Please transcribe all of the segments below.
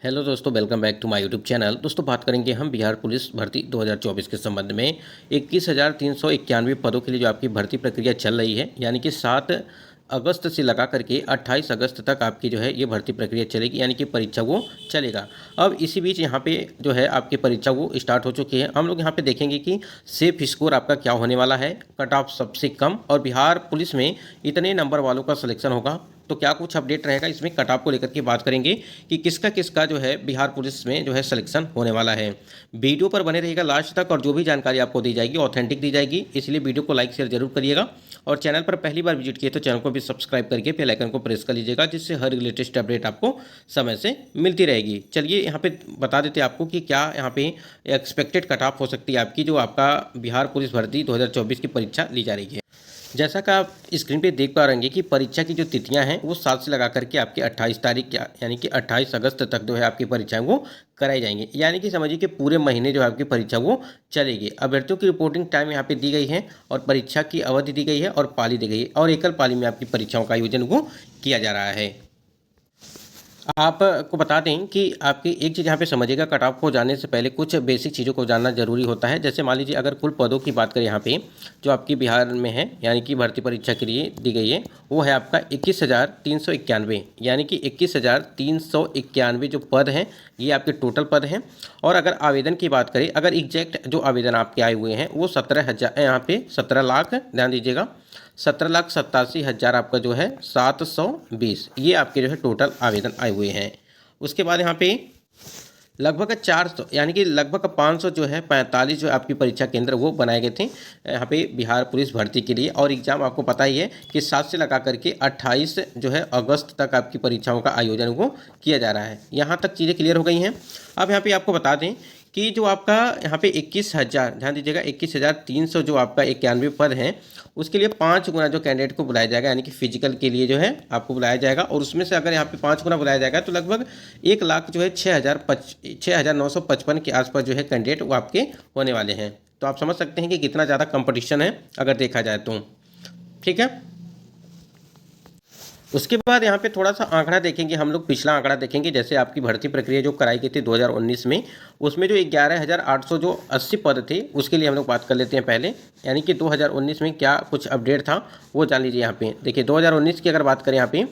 Hello दोस्तों, welcome back to my YouTube channel. दोस्तों, बात करेंगे हम बिहार पुलिस भर्ती 2024 के संबंध में 21,391 पदों के लिए जो आपकी भर्ती प्रक्रिया चल रही है, यानी कि 7 अगस्त से लगा करके 28 अगस्त तक आपकी जो है ये भर्ती प्रक्रिया चलेगी, यानी कि परीक्षा वो चलेगा। अब इसी बीच यहाँ पे जो है आपकी परीक्षा वो स्टार्ट हो चुकी है। हम लोग यहाँ पे देखेंगे कि सेफ स्कोर आपका क्या होने वाला है, कट ऑफ सबसे कम, और बिहार पुलिस में इतने नंबर वालों का सिलेक्शन होगा तो क्या कुछ अपडेट रहेगा, इसमें कट ऑफ को लेकर के बात करेंगे कि किसका किसका जो है बिहार पुलिस में जो है सिलेक्शन होने वाला है। वीडियो पर बने रहिएगा लास्ट तक, और जो भी जानकारी आपको दी जाएगी ऑथेंटिक दी जाएगी, इसलिए वीडियो को लाइक शेयर जरूर करिएगा। और चैनल पर पहली बार विजिट किए तो चैनल को भी सब्सक्राइब करके बेल आइकन को प्रेस कर लीजिएगा, जिससे हर लेटेस्ट अपडेट आपको समय से मिलती रहेगी। चलिए यहाँ पे बता देते हैं आपको कि क्या यहाँ पे एक्सपेक्टेड कट ऑफ हो सकती है आपकी, जो आपका बिहार पुलिस भर्ती 2024 की परीक्षा ली जा रही है। जैसा कि आप स्क्रीन पे देख पा रहे हैं कि परीक्षा की जो तिथियां हैं वो 7 से लगा करके आपकी 28 तारीख यानी कि 28 अगस्त तक जो है आपकी परीक्षाएं वो कराई जाएंगी, यानी कि समझिए कि पूरे महीने जो है आपकी परीक्षा वो चलेगी। अभ्यर्थियों की रिपोर्टिंग टाइम यहाँ पे दी गई है, और परीक्षा की अवधि दी गई है, और पाली दी गई है, और एकल पाली में आपकी परीक्षाओं का आयोजन वो किया जा रहा है। आपको बता दें कि आपकी एक चीज़ यहाँ पे समझिएगा, कट ऑफ को जानने से पहले कुछ बेसिक चीज़ों को जानना जरूरी होता है। जैसे मान लीजिए अगर कुल पदों की बात करें यहाँ पे जो आपकी बिहार में है, यानी कि भर्ती परीक्षा के लिए दी गई है, वो है आपका 21,391, यानी कि 21,391 जो पद हैं ये आपके टोटल पद हैं। और अगर आवेदन की बात करें, अगर एग्जैक्ट जो आवेदन आपके आए हुए हैं वो 17,000, यहाँ पे 17 लाख, ध्यान दीजिएगा, 17,87,000 आपका जो है 720, ये आपके जो है टोटल आवेदन आए हुए हैं। उसके बाद यहाँ पे लगभग 400 यानी कि लगभग 500 जो है 45 जो आपकी परीक्षा केंद्र वो बनाए गए थे यहाँ पे बिहार पुलिस भर्ती के लिए। और एग्ज़ाम आपको पता ही है कि 7 से लगा करके 28 जो है अगस्त तक आपकी परीक्षाओं का आयोजन वो किया जा रहा है। यहाँ तक चीज़ें क्लियर हो गई हैं। अब यहाँ पे आपको बता दें कि जो आपका यहाँ पे 21,000, ध्यान दीजिएगा, 21,300 जो आपका 91 पद हैं, उसके लिए 5 गुना जो कैंडिडेट को बुलाया जाएगा, यानी कि फिजिकल के लिए जो है आपको बुलाया जाएगा। और उसमें से अगर यहाँ पे 5 गुना बुलाया जाएगा तो लगभग 1 लाख जो है 6,955 के आसपास जो है कैंडिडेट वो आपके होने वाले हैं। तो आप समझ सकते हैं कि कितना ज़्यादा कंपटीशन है अगर देखा जाए तो। ठीक है, उसके बाद यहाँ पे थोड़ा सा आंकड़ा देखेंगे हम लोग, पिछला आंकड़ा देखेंगे। जैसे आपकी भर्ती प्रक्रिया जो कराई गई थी 2019 में, उसमें जो 11,800 जो 80 पद थे उसके लिए हम लोग बात कर लेते हैं पहले, यानी कि 2019 में क्या कुछ अपडेट था वो जान लीजिए। यहाँ पे देखिए 2019 की अगर बात करें, यहाँ पे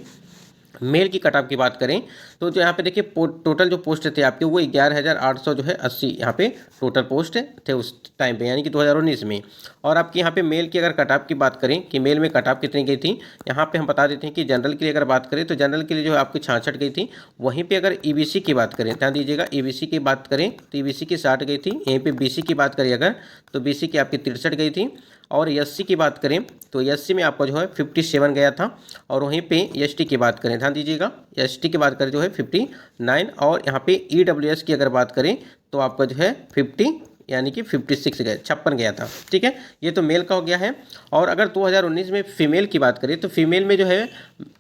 मेल की कट ऑफ की बात करें तो जो यहाँ पे देखिए टोटल जो पोस्ट थे आपके वो 11,800 जो है 80 यहाँ पे टोटल पोस्ट थे उस टाइम पे, यानी कि 2019 में। और आपकी यहाँ पे मेल की अगर कट ऑफ की बात करें कि मेल में कट ऑफ कितनी गई थी, यहाँ पे हम बता देते हैं कि जनरल के लिए अगर बात करें तो जनरल के लिए जो है आपकी 66 गई थी। वहीं पर अगर ईबीसी की बात करें, ध्यान दीजिएगा, ईबीसी की बात करें तो ईबीसी की 60 गई थी। यहीं पर बीसी की बात करें अगर तो बीसी की आपकी 63 गई थी। और एससी की बात करें तो एससी में आपका जो है 57 गया था। और वहीं पे एसटी की बात करें, ध्यान दीजिएगा, एसटी की बात करें जो है 59। और यहाँ पे ईडब्ल्यूएस की अगर बात करें तो आपका जो है 50 यानी कि 56 गया, 56 गया था। ठीक है, ये तो मेल का हो गया है। और अगर 2019 में फीमेल की बात करें तो फीमेल में जो है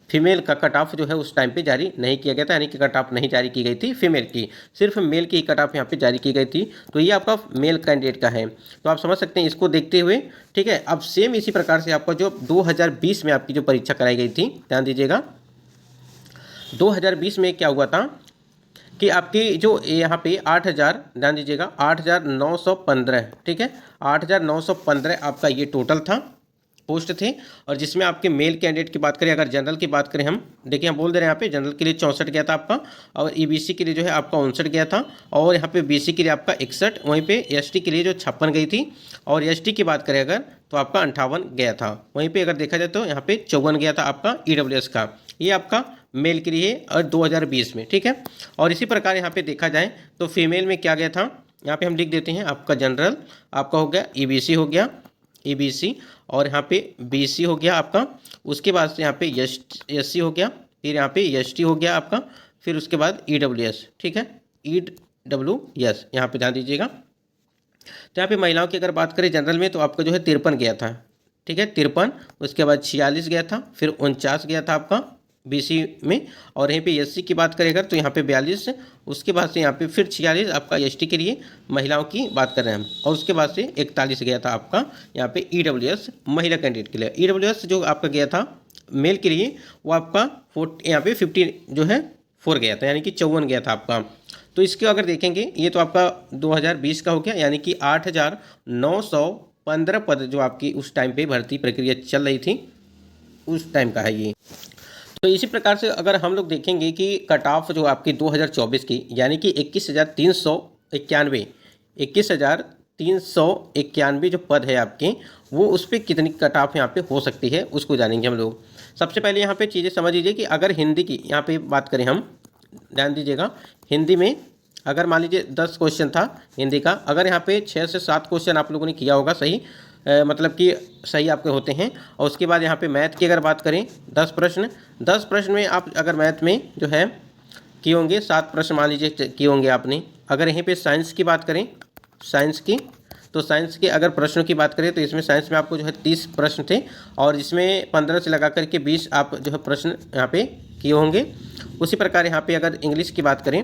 फीमेल का कट ऑफ जो है उस टाइम पे जारी नहीं किया गया था, यानी कि कट ऑफ नहीं जारी की गई थी फीमेल की, सिर्फ मेल की कट ऑफ यहाँ पे जारी की गई थी। तो ये आपका मेल कैंडिडेट का है, तो आप समझ सकते हैं इसको देखते हुए। ठीक है, अब सेम इसी प्रकार से आपका जो 2020 में आपकी जो परीक्षा कराई गई थी, ध्यान दीजिएगा, 2020 में क्या हुआ था कि आपकी जो यहाँ पे 8,000, ध्यान दीजिएगा, 8,915, ठीक है, 8,915 आपका ये टोटल था पोस्ट थे। और जिसमें आपके मेल कैंडिडेट की बात करें, अगर जनरल की बात करें, हम देखिए हम बोल दे रहे हैं यहाँ पे जनरल के लिए 64 गया था आपका, और ईबीसी के लिए जो है आपका 59 गया था, और यहाँ पे बीसी के लिए आपका 61, वहीं पे एसटी के लिए जो 56 गई थी, और एसटी की बात करें अगर तो आपका 58 गया था। वहीं पे अगर देखा जाए तो यहाँ पे 54 गया था आपका ईडब्ल्यूएस का। ये आपका मेल के लिए और 2020 में। ठीक है, और इसी प्रकार यहाँ पे देखा जाए तो फीमेल में क्या गया था, यहाँ पे हम लिख देते हैं, आपका जनरल आपका हो गया, ईबीसी हो गया, ईबीसी, और यहाँ पे बीसी हो गया आपका। उसके बाद से यहाँ पे एससी हो गया, फिर यहाँ पे एसटी हो गया आपका, फिर उसके बाद ईडब्ल्यूएस। ठीक है, ईडब्ल्यूएस यहाँ पे ध्यान दीजिएगा। तो यहाँ पे महिलाओं की अगर बात करें जनरल में तो आपका जो है 53 गया था। ठीक है, 53, उसके बाद 46 गया था, फिर 49 गया था आपका बीसी में। और यहीं पे एससी की बात करेगा तो यहाँ पे 42, उसके बाद से यहाँ पे फिर 46 आपका एसटी के लिए महिलाओं की बात कर रहे हैं हम। और उसके बाद से 41 गया था आपका यहाँ पे ईडब्ल्यूएस महिला कैंडिडेट के लिए। ईडब्ल्यूएस जो आपका गया था मेल के लिए वो आपका यहाँ पे 50 जो है 4 गया था, यानी कि 54 गया था आपका। तो इसके अगर देखेंगे ये तो आपका 2020 का हो गया, यानी कि 8,915 पद जो आपकी उस टाइम पे भर्ती प्रक्रिया चल रही थी उस टाइम का है ये। तो इसी प्रकार से अगर हम लोग देखेंगे कि कट ऑफ जो आपकी 2024 की, यानी कि 21,391 जो पद है आपके, वो उस पर कितनी कट ऑफ यहाँ पे हो सकती है उसको जानेंगे हम लोग। सबसे पहले यहाँ पे चीज़ें समझ लीजिए कि अगर हिंदी की यहाँ पे बात करें हम, ध्यान दीजिएगा, हिंदी में अगर मान लीजिए 10 क्वेश्चन था हिंदी का, अगर यहाँ पे 6 से 7 क्वेश्चन आप लोगों ने किया होगा सही, मतलब कि सही आपके होते हैं। और उसके बाद यहाँ पे मैथ की अगर बात करें 10 प्रश्न में आप अगर मैथ में जो है किए होंगे 7 प्रश्न मान लीजिए किए होंगे आपने। अगर यहीं पे साइंस की बात करें, साइंस की, तो साइंस के अगर प्रश्नों की बात करें तो इसमें साइंस में आपको जो है 30 प्रश्न थे, और इसमें 15 से लगा करके 20 आप जो है प्रश्न यहाँ पे किए होंगे। उसी प्रकार यहाँ पे अगर इंग्लिश की बात करें,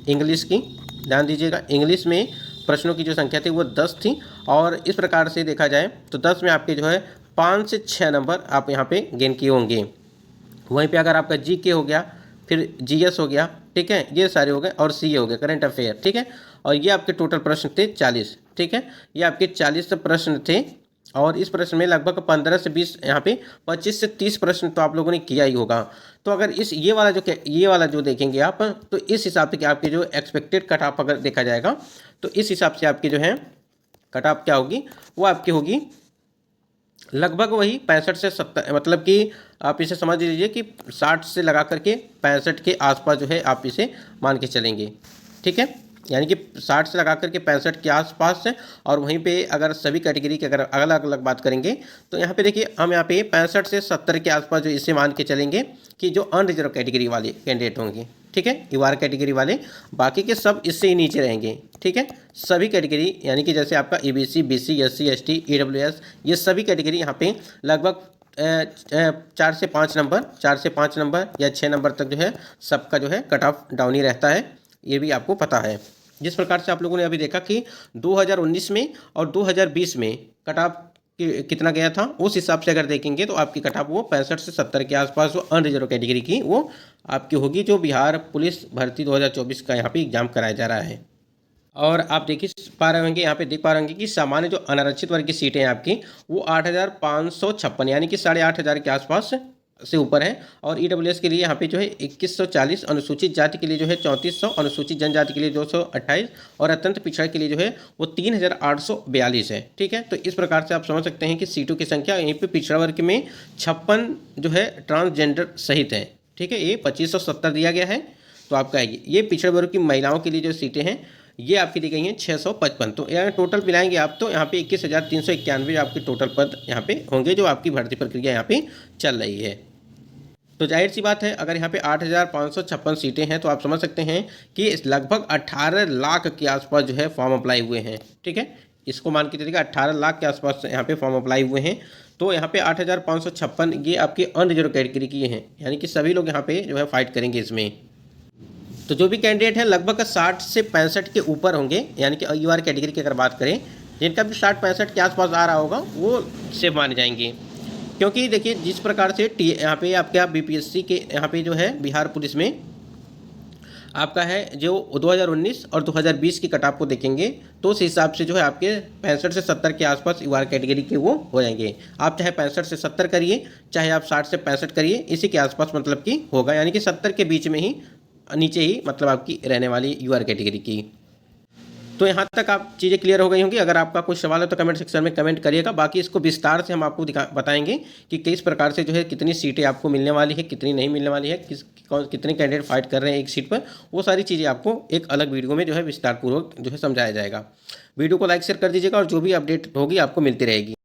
इंग्लिश की ध्यान दीजिएगा, इंग्लिश में प्रश्नों की जो संख्या थी वो 10 थी, और इस प्रकार से देखा जाए तो 10 में आपके जो है 5 से 6 नंबर आप यहाँ पे गेन किए होंगे। वहीं पे अगर आपका जीके हो गया, फिर जीएस हो गया, ठीक है, ये सारे हो गए, और सीए हो गए, करंट अफेयर, ठीक है, और ये आपके टोटल प्रश्न थे 40, ठीक है, ये आपके 40 प्रश्न थे। और इस प्रश्न में लगभग 15 से 20, यहाँ पे 25 से 30 प्रश्न तो आप लोगों ने किया ही होगा। तो अगर इस ये वाला जो देखेंगे आप, तो इस हिसाब से कि आपके जो एक्सपेक्टेड कट ऑफ अगर देखा जाएगा, तो इस हिसाब से आपकी जो है कट ऑफ क्या होगी, वो आपकी होगी लगभग वही 65 से 70, मतलब कि आप इसे समझ लीजिए कि 60 से लगा करके 65 के आसपास जो है आप इसे मान के चलेंगे, ठीक है, यानी कि 60 से लगा करके 65 के आसपास है। और वहीं पे अगर सभी कैटेगरी की अगर अलग अलग बात करेंगे तो यहाँ पे देखिए हम यहाँ पे 65 से 70 के आसपास जो इसे मान के चलेंगे कि जो अनरिजर्व कैटेगरी वाले कैंडिडेट होंगे, ठीक है, यूआर कैटेगरी वाले, बाकी के सब इससे ही नीचे रहेंगे, ठीक है, सभी कैटेगरी, यानी कि जैसे आपका EBC, BC, SC, ST, EWS, ये सभी कैटेगरी यहाँ पे लगभग 4 से 5 नंबर या 6 नंबर तक जो है सबका जो है कट ऑफ डाउन ही रहता है, ये भी आपको पता है। जिस प्रकार से आप लोगों ने अभी देखा कि 2019 में और 2020 में कट ऑफ कितना गया था, उस हिसाब से अगर देखेंगे तो आपकी कट ऑफ वो 65 से 70 के आसपास वो अनरिजर्व कैटेगरी की वो आपकी होगी, जो बिहार पुलिस भर्ती 2024 का यहाँ पे एग्जाम कराया जा रहा है। और आप देख पा रहे होंगे, यहाँ पे देख पा रहे होंगे कि सामान्य जो अनारक्षित वर्ग की सीटें हैं आपकी, वो 8,556 यानी कि 8,500 के आसपास से ऊपर है। और ईडब्ल्यूएस के लिए यहाँ पे जो है 2140, अनुसूचित जाति के लिए जो है 3400, अनुसूचित जनजाति के लिए 228, और अत्यंत पिछड़ा के लिए जो है वो 3,842 है, ठीक है। तो इस प्रकार से आप समझ सकते हैं कि सीटों की संख्या यहीं पे पिछड़ा वर्ग में 56 जो है ट्रांसजेंडर सहित है, ठीक है, ये 2570 दिया गया है। तो आपका ये पिछड़े वर्ग की महिलाओं के लिए जो सीटें हैं ये आपकी दी गई हैं 655। तो यहाँ टोटल मिलाएंगे आप तो यहाँ पे 21,391 आपके टोटल पद यहाँ पे होंगे जो आपकी भर्ती प्रक्रिया यहाँ पे चल रही है। तो जाहिर सी बात है अगर यहाँ पे 8,556 सीटें हैं तो आप समझ सकते हैं कि लगभग 18 लाख के आसपास जो है फॉर्म अप्लाई हुए हैं, ठीक है, इसको मान के चलिएगा 18 लाख के आसपास यहाँ पे फॉर्म अप्लाई हुए हैं। तो यहाँ पे 8,556 ये आपकी अनरिजर्व कैटेगरी की हैं, यानी कि सभी लोग यहाँ पे जो है फाइट करेंगे इसमें। तो जो भी कैंडिडेट हैं लगभग 60 से 65 के ऊपर होंगे, यानी कि यूआर कैटेगरी की अगर बात करें, जिनका भी 60-65 के आसपास आ रहा होगा वो सेफ माने जाएंगे। क्योंकि देखिए जिस प्रकार से यहाँ पे आपके बीपीएससी के यहाँ पे जो है बिहार पुलिस में आपका है जो 2019 और 2020 की कट ऑफ को देखेंगे तो उस हिसाब से जो है आपके 65 से 70 के आसपास यूआर कैटेगरी के वो हो जाएंगे। आप चाहे 65 से 70 करिए, चाहे आप 60 से 65 करिए, इसी के आसपास मतलब कि होगा, यानी कि 70 के बीच में ही नीचे ही मतलब आपकी रहने वाली यूआर कैटेगरी की। तो यहाँ तक आप चीज़ें क्लियर हो गई होंगी। अगर आपका कुछ सवाल है तो कमेंट सेक्शन में कमेंट करिएगा। बाकी इसको विस्तार से हम आपको बताएंगे कि किस प्रकार से जो है कितनी सीटें आपको मिलने वाली है, कितनी नहीं मिलने वाली है, कितने कैंडिडेट फाइट कर रहे हैं एक सीट पर, वो सारी चीज़ें आपको एक अलग वीडियो में जो है विस्तारपूर्वक जो है समझाया जाएगा। वीडियो को लाइक शेयर कर दीजिएगा और जो भी अपडेट होगी आपको मिलती रहेगी।